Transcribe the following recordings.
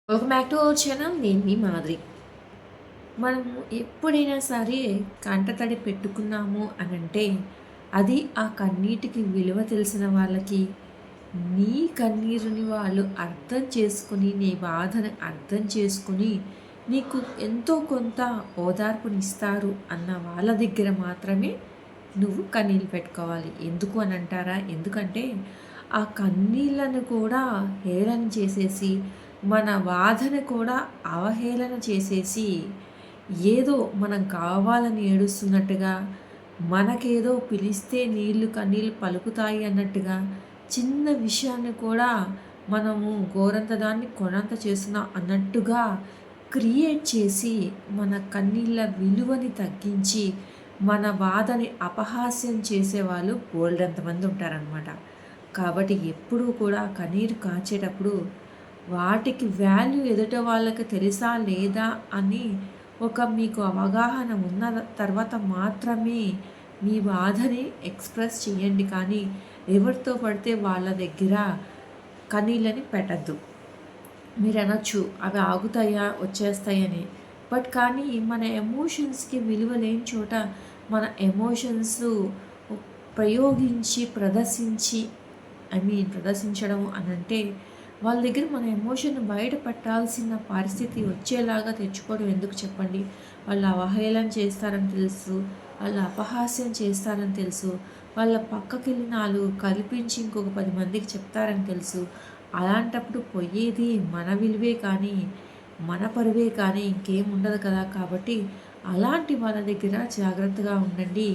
Welcome back to our channel. నేను మీ మాదిరి. మనము ఎప్పుడైనా సరే కంటతడి పెట్టుకున్నాము అనంటే అది ఆ కన్నీటికి విలువ తెలిసిన వాళ్ళకి, నీ కన్నీరుని వాళ్ళు అర్థం చేసుకొని, నీ బాధని అర్థం చేసుకొని నీకు ఎంతో కొంత ఓదార్పునిస్తారు అన్న వాళ్ళ దగ్గర మాత్రమే నువ్వు కన్నీళ్ళు పెట్టుకోవాలి. ఎందుకు అని అంటారా? ఎందుకంటే ఆ కన్నీళ్ళను కూడా హేళన చేసేసి, మన బాధను కూడా అవహేళన చేసేసి, ఏదో మనం కావాలని ఏడుస్తున్నట్టుగా, మనకేదో పిలిస్తే నీళ్ళు కన్నీళ్ళు పలుకుతాయి అన్నట్టుగా, చిన్న విషయాన్ని కూడా మనము గోరంత దాన్ని కొనంత చేస్తున్నాం అన్నట్టుగా క్రియేట్ చేసి, మన కన్నీళ్ళ విలువని తగ్గించి, మన బాధని అపహాస్యం చేసేవాళ్ళు బోలెడంతమంది ఉంటారనమాట. కాబట్టి ఎప్పుడూ కూడా కన్నీరు కాచేటప్పుడు వాటికి వాల్యూ ఎదుట వాళ్ళకి తెలుసా లేదా అని మీకు అవగాహన ఉన్న తర్వాత మాత్రమే మీ బాధని ఎక్స్‌ప్రెస్ చేయండి. కానీ ఎవరితో పడితే వాళ్ళ దగ్గర కన్నీళ్ళని పెట్టద్దు. మీరనొచ్చు అవి ఆగుతాయా? వచ్చేస్తాయని. కానీ మన ఎమోషన్స్‌కి విలువ లేని చోట మన ఎమోషన్స్ ప్రయోగించి, ప్రదర్శించడం అనంటే వాళ్ళ దగ్గర మన ఎమోషన్ బయట పెట్టాల్సిన పరిస్థితి వచ్చేలాగా తెచ్చుకోవడం ఎందుకు చెప్పండి? వాళ్ళు అవహేళన చేస్తారని తెలుసు, వాళ్ళు అపహాస్యం చేస్తారని తెలుసు, వాళ్ళ పక్కకెళ్ళి 4 కల్పించి ఇంకొక 10 మందికి చెప్తారని తెలుసు. అలాంటప్పుడు పోయేది మన విలువే కానీ, మన పరువే కానీ ఇంకేం ఉండదు కదా! కాబట్టి అలాంటి వాళ్ళ దగ్గర జాగ్రత్తగా ఉండండి.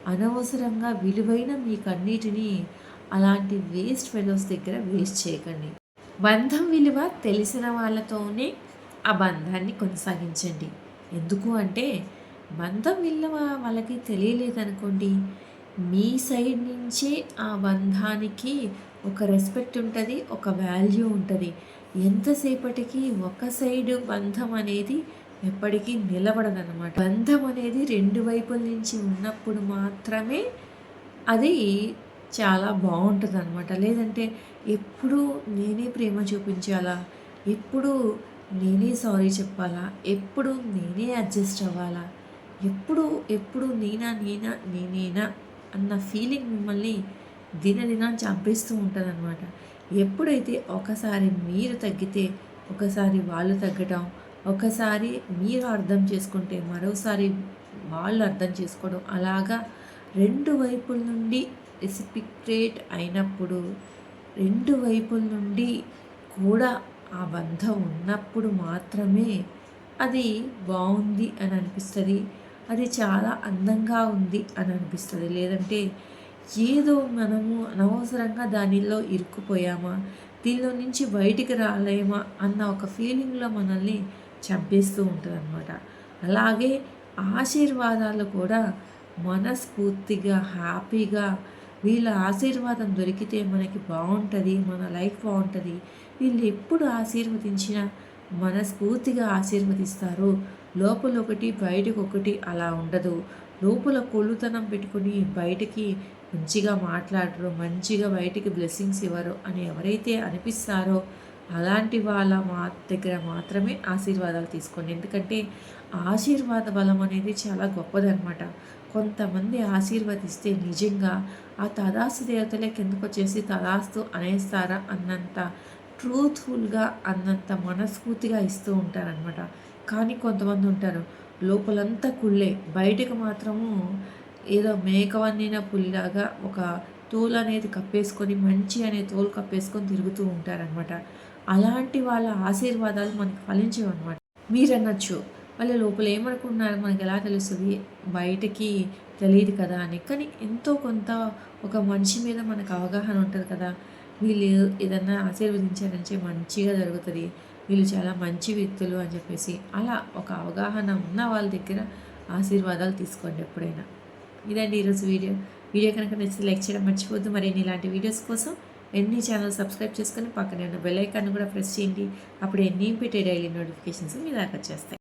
అనవసరంగా విలువైన మీకన్నిటిని అలాంటి వేస్ట్ ఫెలోస్ దగ్గర వేస్ట్ చేయకండి. బంధం విలువ తెలిసిన వాళ్ళతోనే ఆ బంధాన్ని కొనసాగించండి. ఎందుకు అంటే బంధం విలువ వాళ్ళకి తెలియలేదనుకోండి, మీ సైడ్ నుంచే ఆ బంధానికి ఒక రెస్పెక్ట్ ఉంటుంది, ఒక వాల్యూ ఉంటుంది. ఎంతసేపటికి ఒక సైడు బంధం అనేది ఎప్పటికీ నిలబడదనమాట. బంధం అనేది 2 వైపుల నుంచి ఉన్నప్పుడు మాత్రమే అది చాలా బావుంటదనమాట. లేదంటే ఎప్పుడూ నేనే ప్రేమ చూపించాలా? ఎప్పుడూ నేనే సారీ చెప్పాలా? ఎప్పుడు నేనే అడ్జస్ట్ అవ్వాలా? ఎప్పుడు నేనేనా అన్న ఫీలింగ్ మిమ్మల్ని దినదినం చంపేస్తూ ఉంటదనమాట. ఎప్పుడైతే ఒకసారి మీరు తగ్గితే, ఒకసారి వాళ్ళు తగ్గటం, ఒకసారి మీరు అర్థం చేసుకుంటే, మరోసారి వాళ్ళు అర్థం చేసుకోవడం, అలాగా 2 వైపుల నుండి రెసిప్రొకేట్ అయినప్పుడు, 2 వైపుల నుండి కూడా ఆ బంధం ఉన్నప్పుడు మాత్రమే అది బావుంది అని అనిపిస్తది. అది చాలా అందంగా ఉంది అని అనిపిస్తది. లేదంటే ఏదో మనము అనవసరంగా దానిలో ఇరుక్కుపోయామా, దీనిలో నుంచి బయటికి రాలేమా అన్న ఒక ఫీలింగ్‌లో మనల్ని చంపేస్తూ ఉంటదనమాట. అలాగే ఆశీర్వాదాలు కూడా మనస్ఫూర్తిగా, హ్యాపీగా వీళ్ళ ఆశీర్వాదం దొరికితే మనకి బావుంటది. మన లైఫ్ బావుంటది. వీళ్ళు ఎప్పుడు ఆశీర్వదించినా మనస్ఫూర్తిగా ఆశీర్వదిస్తారు. లోపలొకటి, బయటకొకటి అలా ఉండదు. లోపల కుళ్ళుతనం పెట్టుకొని బయటికి మంచిగా మాట్లాడరు, మంచిగా బయటికి బ్లెస్సింగ్స్ ఇవ్వరు అని ఎవరైతే అనిపిస్తారో అలాంటి వాళ్ళ దగ్గర మాత్రమే ఆశీర్వాదాలు తీసుకోండి. ఎందుకంటే ఆశీర్వాద బలం అనేది చాలా గొప్పదనమాట. కొంతమంది ఆశీర్వదిస్తే నిజంగా ఆ తదాస్తు దేవతలే కిందకొచ్చేసి తదాస్తు అనేస్తారా అన్నంత ట్రూత్‌ఫుల్‌గా, అన్నంత మనస్ఫూర్తిగా ఇస్తూ ఉంటారనమాట. కానీ కొంతమంది ఉంటారు లోపలంతా కుళ్ళే, బయటకు మాత్రము ఏదో మేకవన్నిన పులిలాగా ఒక తోలు అనేది కప్పేసుకొని, మంచి అనే తోలు కప్పేసుకొని తిరుగుతూ ఉంటారనమాట. అలాంటి వాళ్ళ ఆశీర్వాదాలు మనకి ఫలించవనమాట. మీరనొచ్చు వాళ్ళ లోపల ఏమనుకుంటున్నారో మనకు ఎలా తెలుస్తుంది? బయటకి తెలియదు కదా అని. కానీ ఎంతో కొంత ఒక మనిషి మీద మనకు అవగాహన ఉంటుంది కదా! వీళ్ళు ఏదన్నా ఆశీర్వదించారంటే మంచిగా జరుగుతుంది. వీళ్ళు చాలా మంచి వ్యక్తులు అని చెప్పేసి అలా ఒక అవగాహన ఉన్న వాళ్ళ దగ్గర ఆశీర్వాదాలు తీసుకోండి ఎప్పుడైనా. ఇదండి ఈరోజు వీడియో. వీడియో కనుక నచ్చితే లైక్ చేయడం మర్చిపోద్దు. మరిన్ని ఇలాంటి వీడియోస్ కోసం ఛానల్ సబ్స్క్రైబ్ చేసుకొని పక్కనే ఉన్న బెల్ ఐకాన్ కూడా ప్రెస్ చేయండి. అప్పుడు పెట్టే డైలీ నోటిఫికేషన్స్ మీ దాకా వచ్చేస్తాయి.